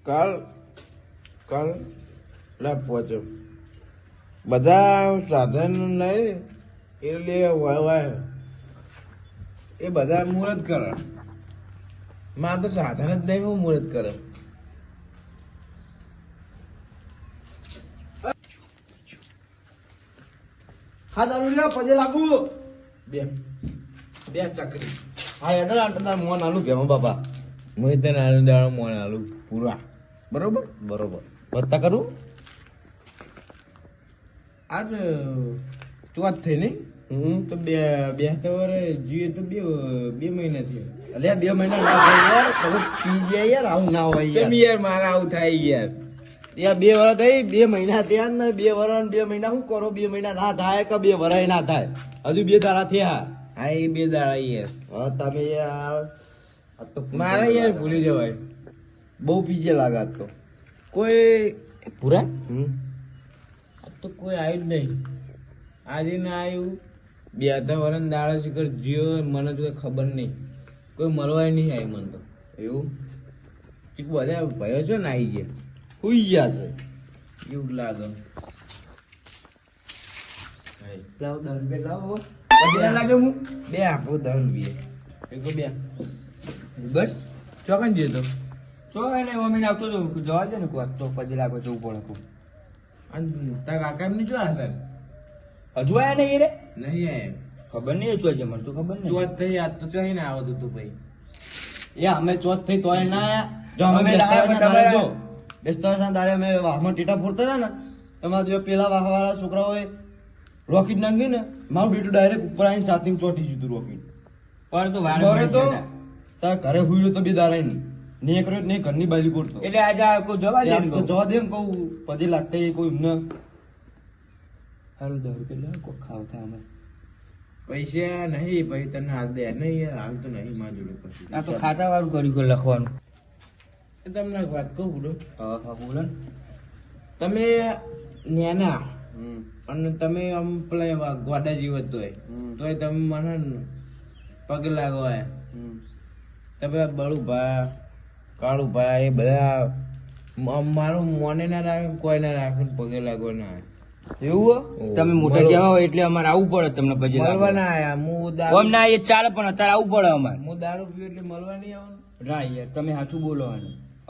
કાલ કાલ લા પહોંચો બધા સાધન નહીં એટલે વાય એ બધા મુહૂર્ત કરે માં તો સાધન જ નહીં હું મુહૂર્ત કરે હા દારૂ લ્યો પજે લાગુ બે બે ચકરી હા એનો તાર મોન આલુ કેમ બાપા મોહિત આલુ દાડો મોણ આલુ પૂરા બરોબર બરોબર ભત્તા કરું આજ ચોથ થઈ નહીં તો બે બે તો જીએ તો બે મહિના થયા અલ્યા 2 મહિના ના થાય યાર તમે પી જાય યાર આવું ના હોય યાર યાર મારા આવું થાય યાર યાર 2 વર્ષ થઈ 2 મહિના થયા ને 2 વર્ષ 2 મહિના શું કરો 2 મહિના ના થાય કે 2 વર્ષ ના થાય હજુ 2 દાડા થયા હા એ 2 દાડા યાર હા તમે યાર આ તો મારા યાર ભૂલી જવાય બહુ પીજે લાગાત તો કોઈ પૂરા હમ તો કોઈ આવ્યું જ નહીં આજે ના આવ્યું 2 વર્ષ દાડા શીખર જીઓ મને તો ખબર નહીં કોઈ મળવાય નહીં આવી મને તો એવું બધા ભયો છો ને આવી ગયા હુઈ ગયા છે એવું લાગે લાવો 10 રૂપિયા લાવો પછી લાગે હું બે આપો 10 રૂપિયા એક બે બસ ચોકન જતો તો એને મમ્મીને આવતો તો જવા દે ને કોઈ તો પછી લાગો જવું પડે કોઈ અને તારા કાકા એમને જોયા હતા હજુ આયા નહીં રે નહીં આયા ખબર નહીં હજુ આજે મને તો ખબર નહીં ચોથ થઈ આજ તો ચોહી ને આવતું તું ભાઈ એ અમે ચોથ થઈ તોય ના આયા જો અમે અમે બેસતા લાયા વર્ષના પણ દાડે જો બેસતા વર્ષના દાડે અમે વાહમાં ટીટા ફોડતા હતા ને એમાં જો પેલા વાહવાળા છોકરાઓએ રોકેટ નાખી ને મારું બેટું ડાયરેક્ટ ઉપર આવીને સાથે ચોટી જતું રોકેટ પણ તો ઘરે તો તાર ઘરે હુઈ રહ્યો તો બે દાડા નહીં કર્યો નહીં ઘરની બાજુ કરતો એટલે આજે આ કોઈ જવા દે ને તો જવા દે ને કહું પછી લાગતા એ કોઈ એમને હાલ 10 રૂપિયા લે કોઈ ખાવ થાય અમે પૈસા નહીં ભાઈ તને હાલ દે નહીં યાર હાલ તો નહીં માં જોડે પછી આ તો ખાતા વાળું કર્યું કે લખવાનું એ તમને એક વાત કહું બુડો હા હા બોલો ને તમે નેના હમ અને તમે આમ પેલા એવા ગોડા જીવત હોય તોય તમે મને પગે લાગવા હમ તો પેલા બળુભા કાળુભા એ બધા મારું મોને ના રાખે કોઈ ના રાખે પગે લાગવા ના આવે એવું તમે મોટા જેવા હોય એટલે અમારે આવવું પડે તમને પછી મળવા ના આયા હું ઓમ દારૂ ના એ ચાલે પણ અત્યારે આવવું પડે અમારે હું દારૂ પીવું એટલે મળવા નહીં આવવાનું ના યાર તમે સાચું બોલો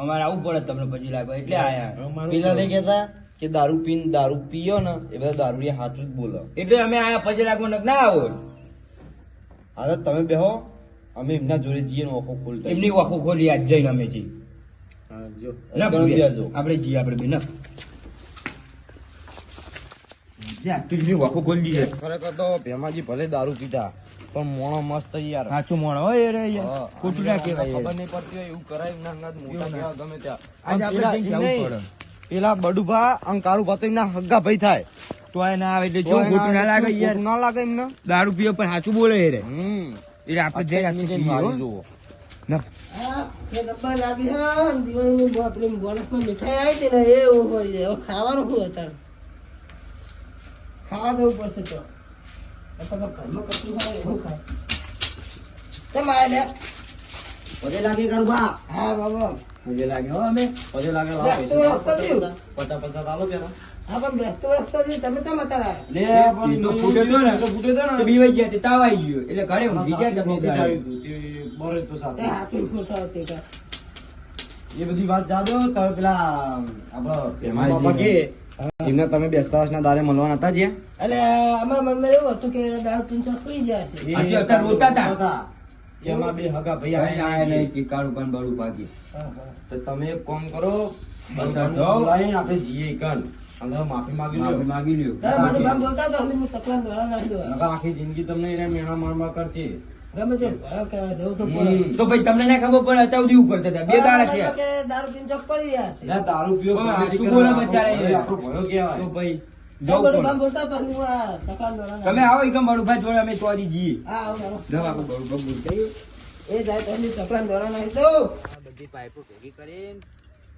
અમારે આવવું પડે તમને પછી લાગે એટલે આયા અમારું પેલા નહીં કહેતા કે દારૂ પીને દારૂ પીયો ને એ બધા દારૂડિયા સાચું જ બોલો એટલે અમે આયા પછી લાગવા ના આવો હા તો તમે બેહો અમે એમના જોડે જઈએ ને ઓખો ખોલતા એમની વાખો ખોલી આજ જઈને અમે જઈએ હા, જો ના ગણો ભૂલ્યા. બેજો. આપણે જઈએ આપણે બે ના જા તું એમની વાખો ખોલી છે ખરેખર તો ભેમાજી ભલે દારૂ પીતા પણ મોણો મસ્ત યાર સાચું મોણ હોય રે યાર હા, ખોટું ના કહેવાય ખબર યાર. નહીં પડતી હોય એવું કરાય એમના અંગાત મોટા કહેવા ગમે ત્યાં આજે આપણે જઈને જવું નહીં, પડે. પેલા બડુભા અને કાળુભા તો એમના હગ્ગા ભાઈ થાય તો આ ના આવે એટલે તો જો એના ખોટું ના લાગે ખોટું યાર ના લાગે એમને દારૂ પીવે પણ સાચું બોલે રે હમ એટલે આપણે જઈ આપણે આપણે જઈને પીએ, મારી હો. જુઓ ના પગે લાગે કાળુભા પગે લાગે હો અમે પગે લાગે લે, લાવો તો રસ્તો થયો. 50 આલો પેલા તમે તો મતારા લે એ તો ફૂટે તો ને. તો ફૂટે તો ને તો બીવાઈ ગયા તે તાવ આવી ગયો એટલે ઘરે ઊંઘી ગયા સાથે તમને રોકેટ દારૂ. આવ્યું હતું, તે બરે તો સાથે. એ હાથું ફૂટાવ તે કા. એ બધી વાત જાદો તમે પેલા આપડે ભેમાજી બાપા કે એમને તમે બેસતા વર્ષના દારે મળવાના હતા જ્યાં એટલે અમારા મનમાં એવું હતું કે એના દારૂ પીને તો સુઈ ગયા છે આજે અત્યારે રોતા હતા. એમાં બે હગા ભાઈ આયા આયા નહીં કે કાળું પાન બાળું ભાગી હા, હા. તો તમે એક કામ કરો બધા બધાને જાઓ. બોલાવીને આપણે જઈએ કન અને માફી માંગી લો માફી માગી લ્યો તારા મારું બાપ બોલતા હતા, હું તકલાફ દ્વારા નાખી દો. નકર આખી જિંદગી તમને એને મેણા મારવા કરશે ગમે તે ભયો કે જવું તો પડે. તો ભાઈ તમને ના ખબર પડે અત્યાર સુધી એવું કરતા હતા બે દાડા અમારા થયા કે દારૂ પીને ચોક પડી રહ્યા છે. એટલે દારૂ પીઓ પણ આ ક્વોલિટી શું બોલે કરવા બચારા એ? આપણો ભયો કહેવાય. તો ભાઈ તો જવું મારું પડે. બાપ બોલતા હતા, હું આ તકલાફ દ્વારા તમે નાખી આવો એકમ બાળુભાઈ જોડે અમે ચોરી જઈએ દો. હા, આવો, આવો. જવા આપણે બાળુભાઈ બોલતા એ જાય તો એની તકલાફ દ્વારા નાખી દો. બધી પાઇપો ભેગી કરીને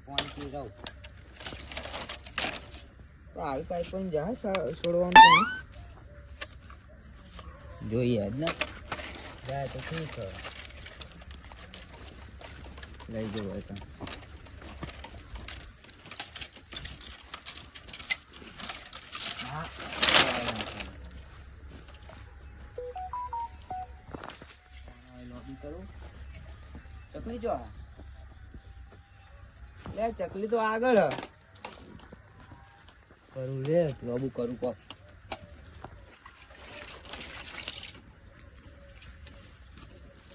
પાણી પી જાવ તો આવી પાઇપ પણ જાય છોડવાનું તો નહીં. જોઈએ જ ને જાય તો ઠીક છે લઈ જવો હોય તો ચકલી જો લે ચકલી તો આગળ કરું લે લોબુ કરું કો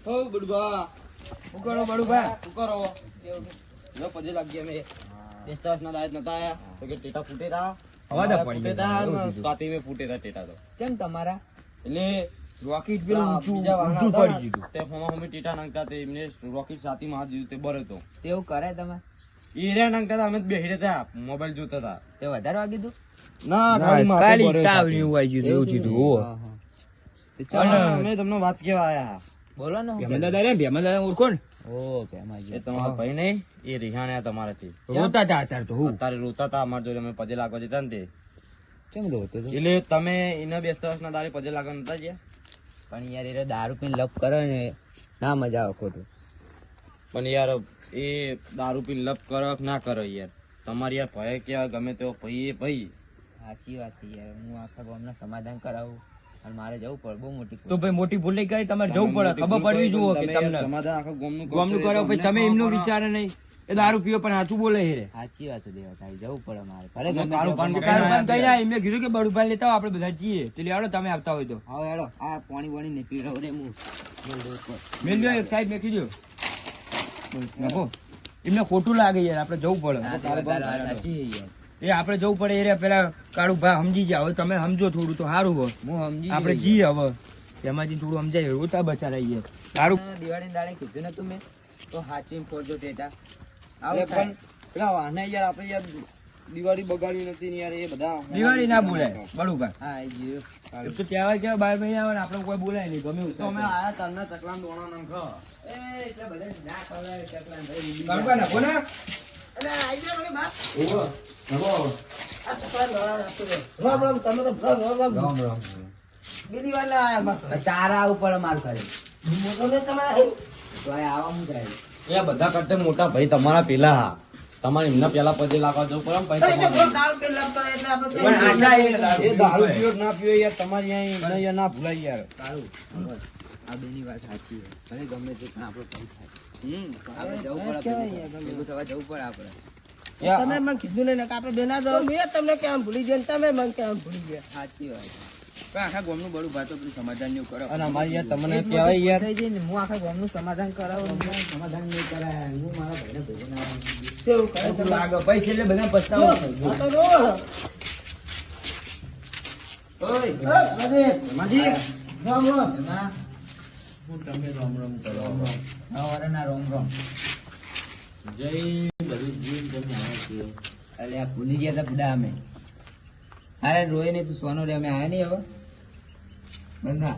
ઓ બડુબા હું કરો બડુભા શું કરો જો પજે લાગી અમે બેસ્તા ના દાયત નતા આયા તો કે ટેટા ફૂટે તા અવાજ આ પડી ફૂટે તા ગયો. સ્ટાર્ટિંગ મે ફૂટે તા ટેટા તો કેમ તમારા એટલે રોકેટ પેલું ઊંચું બીજા વાહન ઊંચું હતા પડી ને, ગયું તે ફોમાં અમે ટેટા નાખતા તે એમને રોકેટ સાતીમાં હાથ દીધું તે બરે તો તેવું કરે તમે એ રે નાખતા હતા અમે તો બેહી રહેતા મોબાઈલ જોતા હતા તે વધારે વાગી દઉં ના ખાલી માથે બરે સાતી. એવું થયું અમે તમને વાત કેવા આયા બોલો ને ભેમા ઓળખો ને ઓ પેમાજી એ તમારા ભાઈ નહીં એ રિહાણ્યા તમારાથી રોતા હતા અત્યારે તો હું અત્યારે રોતા હતા અમારા જોડે અમે પજે લાગવા જતા ને તે કેમ રોતો તો એટલે તમે એના બેસતા વર્ષના દાડે પજે લાગવા નતા ગયા પણ યાર એ દારૂ પીને લપ કરે ને ના મજા આવે ખોટું પણ યાર એ દારૂ પીને લપ કરો કે ના કરો યાર તમારી યાર ભય કેવા ગમે તેવો ભાઈ એ ભાઈ સાચી વાત છે યાર હું આખા ગામના સમાધાન કરાવું અને મારે જવું પડે બહુ મોટી તો ભાઈ મોટી ભૂલ નહીં કરી તમારે જવું પડે ખબર પડવી જુઓ કે તમે યાર તમને સમાધાન આખા ગામનું ગામનું કરો ભાઈ તમે એમનો વિચારે નહીં એ દારૂ પીવો પણ સાચું બોલે રે સાચી વાત છે દેવા તારી જવું પડે મારે તમે ખરેખર કાળું પાન જવું કાલ પડે. પણ કઈ ના એમને કીધું કે બડુભાઈ લેતા આવો, આપણે બધા જઈએ તો લેવાડો તમે આવતા હોય તો હવે હેડો આ પાણી વાણી ને પીવડાવો રે હું મેલ દો એક સાઈડ મેકી દો નાખો એમને ખોટું લાગે યાર આપણે જવું પડે તારી વાત સાચી છે યાર. એ આપણે જવું પડે એ રે પેલા કાળુ ભાઈ સમજી જાય હવે તમે સમજો થોડું તો સારું હોય હું સમજી આપણે ગયો. જઈએ હવે એમાંથી થોડું સમજાય રોતા બચારા યાર સારું દિવાળી દાડે કીધું ને તું મેં તો હાચી ફોડજો ટેટા એટલે આવું પણ પેલા વાહને યાર આપણે યાર દિવાળી બગાડવી નથી ને યાર એ બધા દિવાળી ના બોલાય બડુભાઈ હા એ જીવ એ તો કહેવાય કે 12 મહિના આવે ને આપણે કોઈ બોલાય નહીં ગમે એવું તો અમે આયા તલના ચકલાન દોણા નાખો એ એટલે બધા ના ખવડાવે ચકલા ભાઈ બડુભાઈ નાખો ને અને આઈ ગયા મને બા ઓહો નાખો આ ચકલા દોડા નાખતો હતો. રામ રામ તમે તો રામ રામ બીજી વાર ના આયા બા તારા આવું પડે માર ઘરે મોટો ને તમારે તો આ આવા હું જાય એ બધા કરતા મોટા ભાઈ તમારા પેલા હા તમારે એમના પેલા પજે લાગવા જવું પડે ને પછી તમારે. દારૂ પી લપ કરે એટલે આપણે પણ આટલા એ દારૂ પીવો કે ના પીવો યાર તમારી અહીં ગણ્યા ના ભૂલાય યાર સારું આ બેની વાત સાચી છે ભલે ગમે તે પણ આપણો ભાઈ થાય આપણે જવું કેવાય પડે ભેગું થવા જવું પડે આપણે તમે મને કીધું નહીં ને કે આપણે બેના જાઓ મેં તમને કેમ ભૂલી ગયા ને તમે મને કેમ ભૂલી ગયા સાચી વાત પણ આખા ગામનું બડું ભાઈ તો પેલું સમાધાન જેવું કરો અને અમારી યાર તમને એક કહેવાય મોટી યાર ભૂલ થઈ જાય ને હું આખા ગામનું સમાધાન કરાવું ને સમાધાન નહીં કરાય હું મારા ભાઈને ભેગો ના આવું. કેવું કરે ખોટું તમે લાગે પછી છેલ્લે બધા પસ્તાવો થાય. આ તો જો માજી રામ રામ એમાં તમે રામ રામ કરો નવરાના રોમ રોમ જય બધું જીવ તમે આવો છો અલે આ ભૂલી ગયા તા બુડા અમે અરે રોય ને તું સોનો રે અમે આયા નહીં હવે બંધા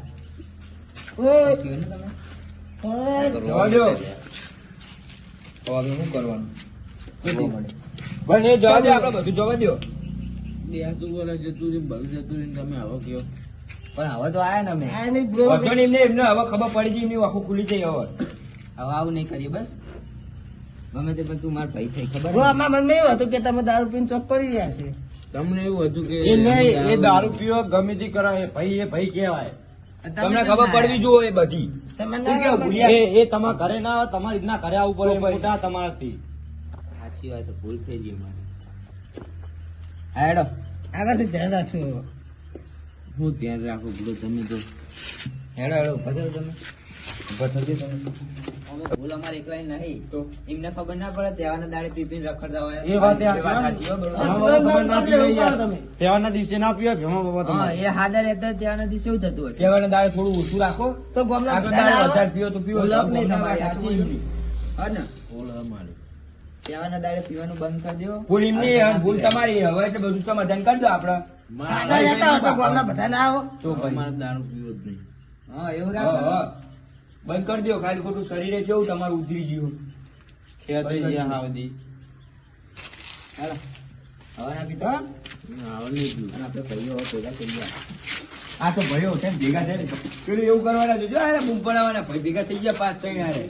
ઓય કયો ને તમે જવા દો તો હવે શું કરવાનું કેટલી મળે બસ એ જવા દે આપણે બધું જવા દો પણ હવે તો આયા ને અમે આ નહીં બ્રો વાંધો નહીં, એમને હવે ખબર પડી ગઈ એમની આખું ખુલી જાય હવે હવે આવું નહીં કરીએ બસ ગમે તે પણ તું માર ભાઈ થઈ ખબર બ્રો આમાં મને એવું હતું કે તમે દારૂ પીને ચોક પડી રહ્યા છે તમને એવું હતું કે એ નહીં એ દારૂ પીવો ગમે તે કરો એ ભાઈ કહેવાય તમને ખબર પડવી જોઈએ એ બધી તમે શું કેવું, ના ભૂલ્યા? એ તમારા ઘરે ના આવે તમારી રીતના ઘરે આવવું પડે મોટા તમારાથી સાચી વાત છે, ભૂલ થઈ ગઈ મારે હા હેડો આગળથી ધ્યાન રાખજો હું ધ્યાન રાખું બોલો તમે તો હેડો હેડો ઉભા થાઓ તમે ઉભા થજો તમે અમે ભૂલ અમારે એકલાય નહીં તો એમને ખબર ના પડે ત્યાંના દાડે પીપીને રખડતા હોય એ વાત એ વાત સાચી હો, બરોબર. ભેમા બાબા તમારે ના પીવાય યાર. તમે. તહેવારના દિવસે ના પીવાય ભેમા બાબા હા તમારે. એ હાદા રહેતા ત્યાંના દિવસે એવું થતું હશે કહેવાના દાડે થોડું ઓછું રાખો તો ગામના આગળ બધા દાડે આવે. વધારે પીવો તો પીવો ભૂલ નહીં ગામના તમારી, સાચી સાચું એમની. હા ને ત્યાંના દાડે પીવાનું બંધ કરી દો ભૂલ એમની અને ભૂલ તમારી હવે એટલે બધું સમાધાન કરી દો આપણે આગળ રહેતા હોય તો ગામના બધા ના આવો તો ભાઈ હા એવું હા, રાખો હા. બંધ કરી દો ખાલી ખોટું શરીરે કેવું તમારું ઉતરી ગયું ખેંચાઈ ગયા હા બધી. હાલો હવે ના પીતો હો? અને આપણે ભાઈઓ ભેગા થઈ ગયા આ તો ભાઈઓ છે ને ભેગા થાય ને પેલું એવું કરવાના છે જો આ બૂમ પડાવવાના ભાઈ ભેગા થઈ ગયા 5-3 હારે